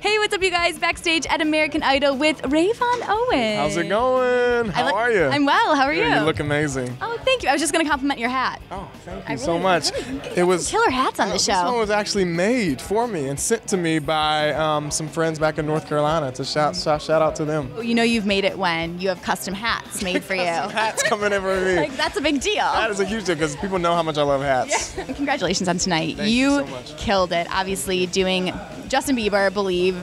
Hey, what's up, you guys? Backstage at American Idol with Rayvon Owen. How's it going? How are you? I'm well. How are you? You look amazing. Oh, thank you. I was just going to compliment your hat. Oh, thank you so much. It was killer hats on the show. This one was actually made for me and sent to me by some friends back in North Carolina. It's a shout out to them. You know you've made it when you have custom hats made for you. Hats coming in for me. Like, that's a big deal. That is a huge deal because people know how much I love hats. Yeah. Congratulations on tonight. Thank you so much. Killed it. Obviously, doing Justin Bieber, Believe,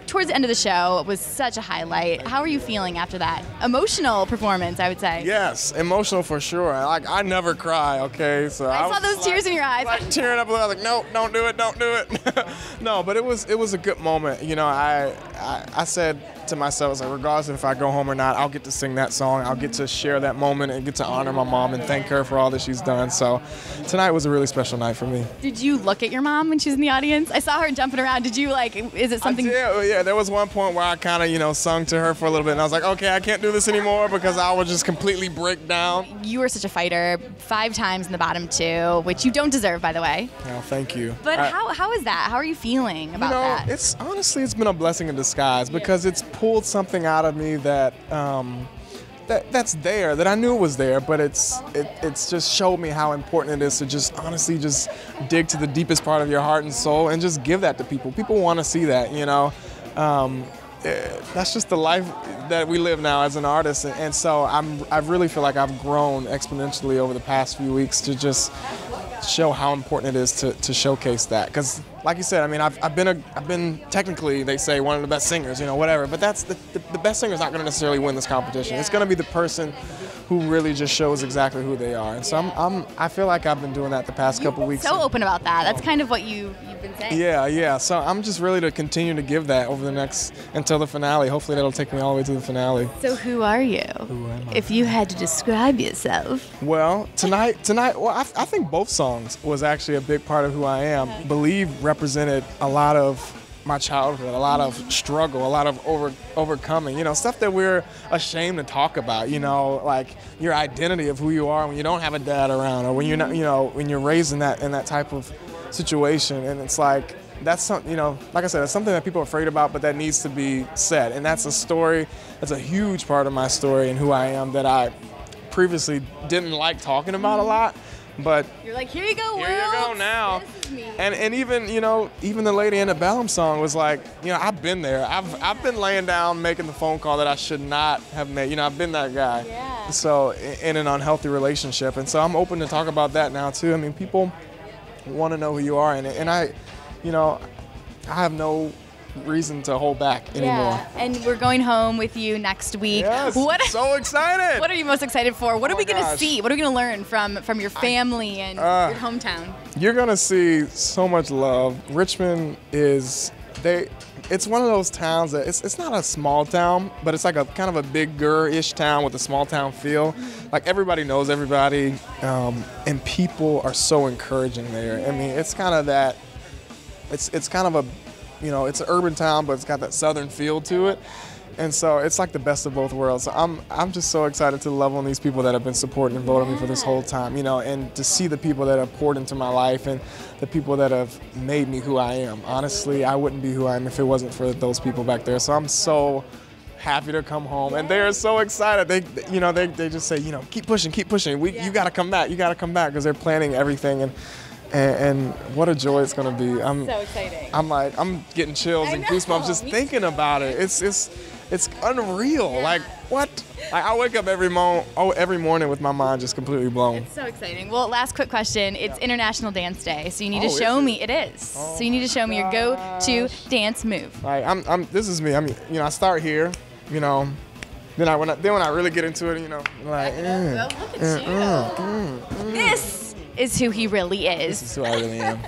towards the end of the show was such a highlight. How are you feeling after that? Emotional performance, I would say. Yes, emotional for sure. Like, I never cry, okay? So I saw those tears in your eyes. Like tearing up a little, like, nope, don't do it, don't do it. No, but it was a good moment. You know, I said to myself, I was like, regardless if I go home or not, I'll get to sing that song. I'll get to share that moment and get to honor my mom and thank her for all that she's done. So tonight was a really special night for me. Did you look at your mom when she was in the audience? I saw her jumping around. Did you, like, is it something? Yeah, there was one point where I kind of, sung to her for a little bit, and I was like, okay, I can't do this anymore because I would just completely break down. You were such a fighter, 5 times in the bottom 2, which you don't deserve, by the way. Oh, thank you. But how is that? How are you feeling about that? It's honestly, it's been a blessing in disguise because it's pulled something out of me that that's there, that I knew was there, but it's just showed me how important it is to just honestly just dig to the deepest part of your heart and soul and just give that to people. People want to see that, that's just the life that we live now as an artist, and so I really feel like I've grown exponentially over the past few weeks to just show how important it is to showcase that. Because, like you said, I mean, I've been technically, they say, one of the best singers, whatever. But that's the best singer's not going to necessarily win this competition. Yeah. It's going to be the person who really just shows exactly who they are. And so I feel like I've been doing that the past couple weeks. So open about that. That's kind of what you've been saying. Yeah. So I'm just really to continue to give that over the next, until the finale. Hopefully that'll take me all the way to the finale. So who are you? Who am I? If you had to describe yourself. Well, tonight, well, I think both songs was actually a big part of who I am. Believe represented a lot of my childhood, a lot of struggle, a lot of overcoming, stuff that we're ashamed to talk about, like your identity of who you are when you don't have a dad around, or when you're not, when you're raised in that type of situation. And it's like, that's something, like I said, it's something that people are afraid about, but that needs to be said. And that's a story, that's a huge part of my story and who I am that I previously didn't like talking about a lot. But you're like, here you go, here you go now. This is me. And even even the Lady in the Bellum song was like, I've been there. I've been laying down making the phone call that I should not have made. I've been that guy. Yeah. So in an unhealthy relationship, and so I'm open to talk about that now too. I mean, people want to know who you are, and I have no reason to hold back anymore. Yeah, and we're going home with you next week. Yes, so excited. What are you most excited for? What are we going to see? What are we going to learn from your family and your hometown? You're going to see so much love. Richmond it's one of those towns that it's not a small town, but it's like a kind of a bigger-ish town with a small town feel. Like everybody knows everybody, and people are so encouraging there. I mean, it's kind of that, it's kind of a, it's an urban town, but it's got that southern feel to it. And so it's like the best of both worlds. So I'm just so excited to love on these people that have been supporting and voting me for this whole time, and to see the people that have poured into my life and the people that have made me who I am. Honestly, I wouldn't be who I am if it wasn't for those people back there. So I'm so happy to come home, and they are so excited. They just say, keep pushing. You got to come back. You got to come back, because they're planning everything. And what a joy it's going to be. So exciting. I'm getting chills and goosebumps just thinking about it. It's unreal. Yeah. Like, what? Like, I wake up every morning with my mind just completely blown. It's so exciting. Well, last quick question. It's International Dance Day, so you need to show me. It is. Oh, so you need to show me your go-to dance move. Like, this is me. I mean, I start here, Then when I really get into it, like. Look at you. This is who he really is. This is who I really am.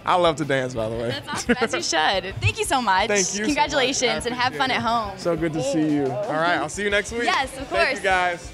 I love to dance, by the way. That's awesome, as you should. Thank you so much. Thank you. Congratulations, so much. and have fun at home. So good to see you. All right, I'll see you next week. Yes, of course. Thank you, guys.